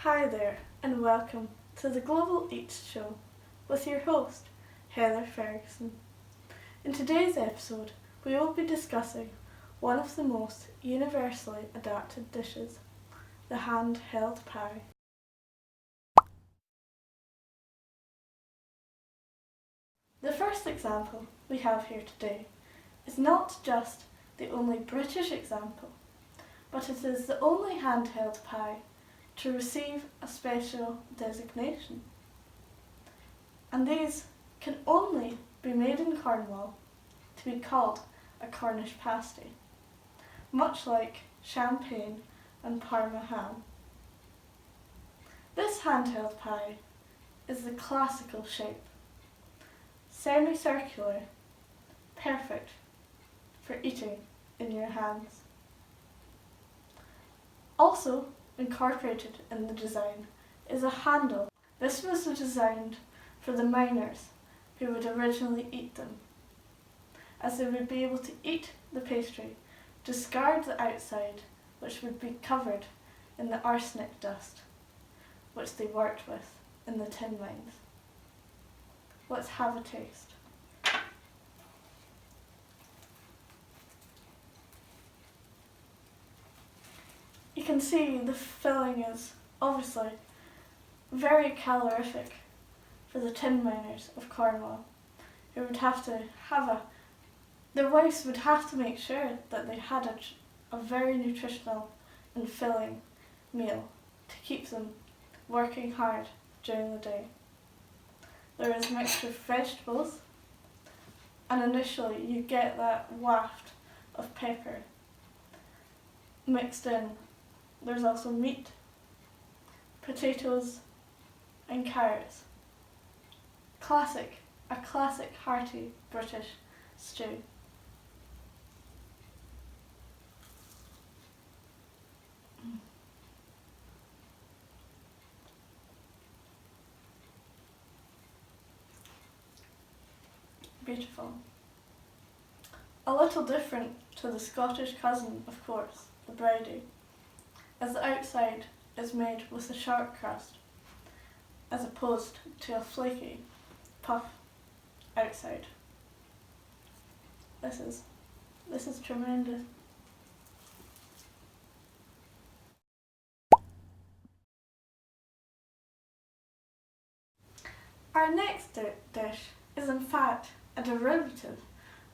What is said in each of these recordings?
Hi there, and welcome to the Global Eats Show with your host, Heather Ferguson. In today's episode, we will be discussing one of the most universally adapted dishes, the handheld pie. The first example we have here today is not just the only British example, but it is the only handheld pie to receive a special designation. And these can only be made in Cornwall to be called a Cornish Pasty, much like champagne and Parma ham. This handheld pie is the classical shape, semicircular, perfect for eating in your hands. Also incorporated in the design is a handle. This was designed for the miners who would originally eat them, as they would be able to eat the pastry, discard the outside, which would be covered in the arsenic dust which they worked with in the tin mines. Let's have a taste. You can see the filling is obviously very calorific for the tin miners of Cornwall, who would have to have their wives would have to make sure that they had a very nutritional and filling meal to keep them working hard during the day. There is a mixture of vegetables, and initially you get that waft of pepper mixed in. There's also meat, potatoes and carrots. A classic hearty British stew. Beautiful. A little different to the Scottish cousin, of course, the brownie, as the outside is made with a sharp crust, as opposed to a flaky puff outside. This is tremendous. Our next dish is in fact a derivative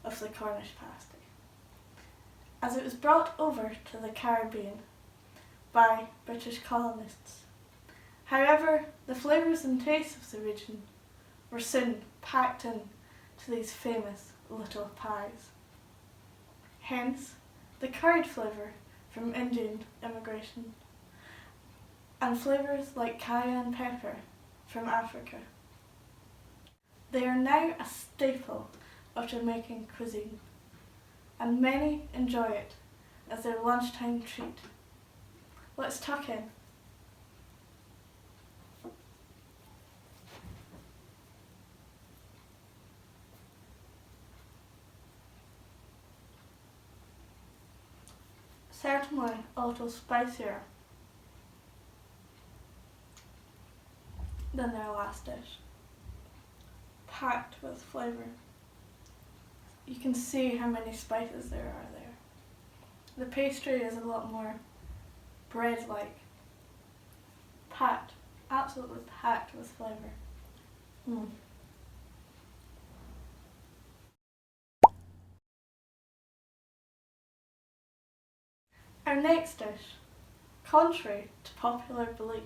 of the Cornish pasty, as it was brought over to the Caribbean by British colonists. However, the flavours and tastes of the region were soon packed in to these famous little pies. Hence, the curried flavour from Indian immigration, and flavours like cayenne pepper from Africa. They are now a staple of Jamaican cuisine, and many enjoy it as their lunchtime treat. Let's tuck in. Certainly a little spicier than their last dish. Packed with flavour. You can see how many spices there are there. The pastry is a lot more bread-like. Packed, absolutely packed with flavour. Our next dish, contrary to popular belief,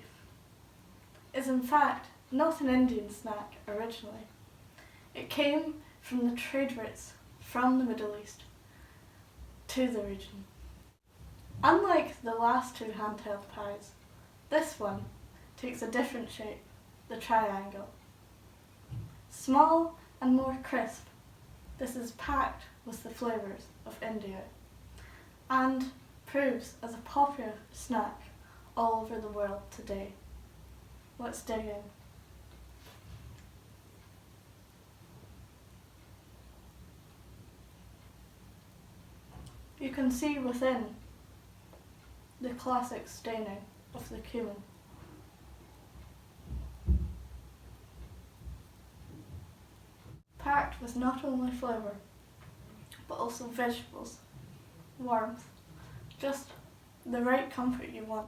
is in fact not an Indian snack originally. It came from the trade routes from the Middle East to the region. Unlike the last two handheld pies, this one takes a different shape, the triangle. Small and more crisp, this is packed with the flavours of India and proves as a popular snack all over the world today. Let's dig in. You can see within the classic staining of the cumin. with not only flavour, but also vegetables, warmth, just the right comfort you want.